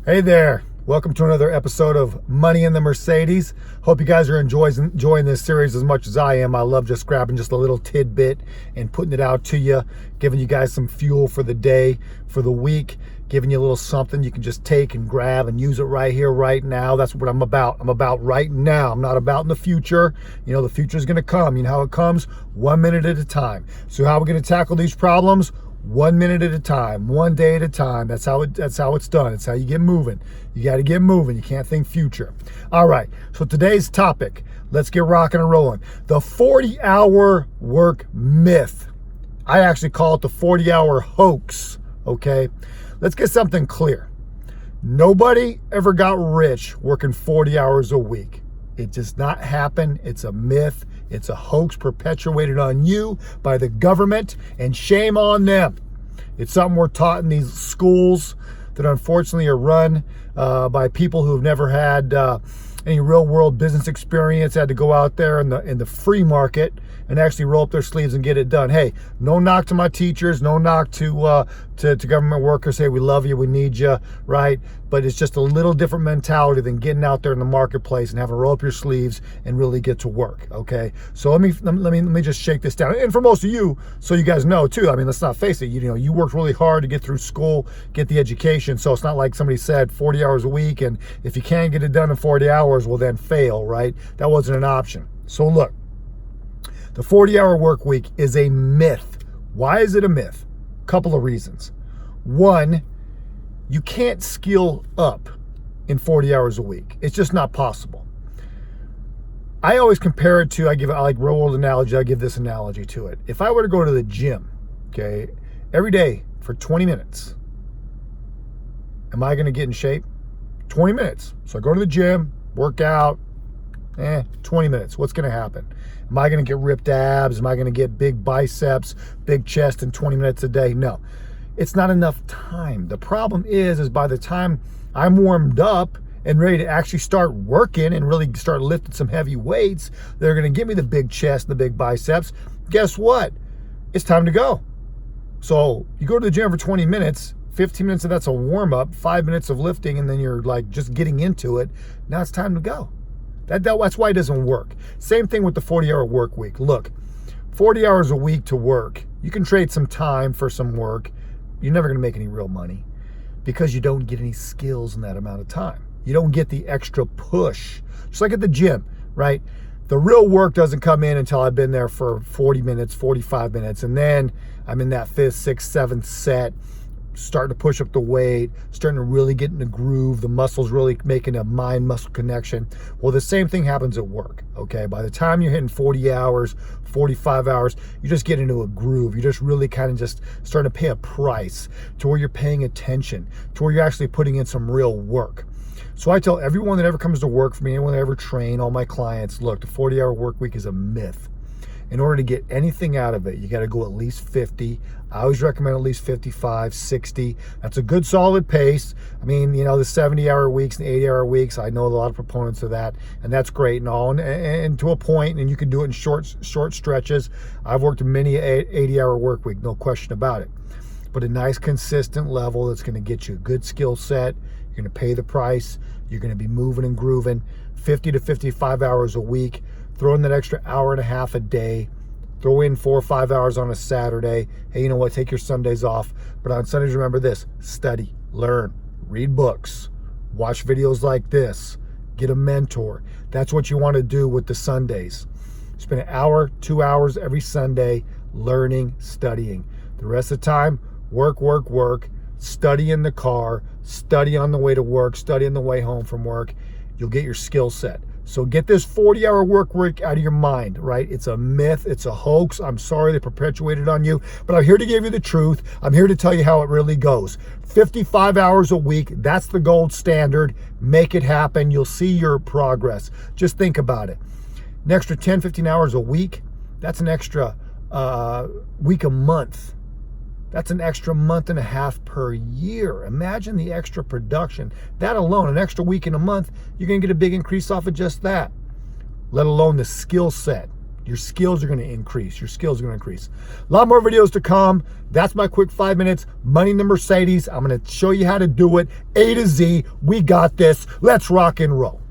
Hey there. Welcome to another episode of Money in the Mercedes. Hope you guys are enjoying this series as much as I am. I love just grabbing just a little tidbit and putting it out to you, giving you guys some fuel for the day, for the week, giving you a little something you can just take and grab and use it right here, right now. That's what I'm about. I'm about right now. I'm not about in the future. You know, the future is going to come. You know how it comes? 1 minute at a time. So how are we going to tackle these problems? 1 minute at a time, 1 day at a time. That's how it's done. It's how you get moving. You got to get moving. You can't think future. All right. So today's topic, let's get rocking and rolling. The 40-hour work myth. I actually call it the 40-hour hoax. Okay. Let's get something clear. Nobody ever got rich working 40 hours a week. It does not happen. It's a myth. It's a hoax perpetuated on you by the government, and shame on them. It's something we're taught in these schools that unfortunately are run by people who have never had any real world business experience, had to go out there in the free market and actually roll up their sleeves and get it done. Hey, no knock to my teachers, no knock to government workers. Hey, we love you, we need you, right? But it's just a little different mentality than getting out there in the marketplace and having to roll up your sleeves and really get to work. Okay, so let me just shake this down. And for most of you, so you guys know too. I mean, let's not face it. You know, you worked really hard to get through school, get the education. So it's not like somebody said 40 hours a week, and if you can't get it done in 40 hours, well then fail, right? That wasn't an option. So look. The 40-hour work week is a myth. Why is it a myth? Couple of reasons. One, you can't skill up in 40 hours a week. It's just not possible. I always compare it to, I like real world analogy, I give this analogy to it. If I were to go to the gym, okay, every day for 20 minutes, am I going to get in shape? 20 minutes. So I go to the gym, work out, 20 minutes. What's going to happen? Am I going to get ripped abs? Am I going to get big biceps, big chest in 20 minutes a day? No. It's not enough time. The problem is by the time I'm warmed up and ready to actually start working and really start lifting some heavy weights, they're going to give me the big chest, the big biceps. Guess what? It's time to go. So you go to the gym for 20 minutes, 15 minutes of that's a warm up, 5 minutes of lifting, and then you're like just getting into it. Now it's time to go. That's why it doesn't work. Same thing with the 40-hour work week. Look, 40 hours a week to work. You can trade some time for some work. You're never going to make any real money because you don't get any skills in that amount of time. You don't get the extra push. Just like at the gym, right? The real work doesn't come in until I've been there for 40 minutes, 45 minutes, and then I'm in that 5th, 6th, 7th set, starting to push up the weight, starting to really get in the groove, the muscles really making a mind-muscle connection. Well, the same thing happens at work, okay? By the time you're hitting 40 hours, 45 hours, you just get into a groove. You just really kind of just starting to pay a price to where you're paying attention, to where you're actually putting in some real work. So I tell everyone that ever comes to work for me, anyone that ever train, all my clients, look, the 40-hour work week is a myth. In order to get anything out of it, you got to go at least 50. I always recommend at least 55, 60. That's a good solid pace. I mean, you know, the 70-hour weeks and 80-hour weeks, I know a lot of proponents of that, and that's great and all, and to a point, and you can do it in short stretches. I've worked many 80-hour work week, no question about it. But a nice consistent level that's going to get you a good skill set. You're going to pay the price. You're going to be moving and grooving. 50 to 55 hours a week. Throw in that extra hour and a half a day. Throw in 4 or 5 hours on a Saturday. Hey, you know what? Take your Sundays off. But on Sundays, remember this. Study, learn, read books, watch videos like this, get a mentor. That's what you want to do with the Sundays. Spend an hour, 2 hours every Sunday learning, studying. The rest of the time, work, study in the car, study on the way to work, study on the way home from work. You'll get your skill set. So get this 40-hour work week out of your mind, right? It's a myth. It's a hoax. I'm sorry they perpetuated on you, but I'm here to give you the truth. I'm here to tell you how it really goes. 55 hours a week, that's the gold standard. Make it happen. You'll see your progress. Just think about it. An extra 10, 15 hours a week, that's an extra week a month. That's an extra month and a half per year. Imagine the extra production. That alone, an extra week in a month, you're going to get a big increase off of just that. Let alone the skill set. Your skills are going to increase. Your skills are going to increase. A lot more videos to come. That's my quick 5 minutes. Money in the Mercedes. I'm going to show you how to do it. A to Z. We got this. Let's rock and roll.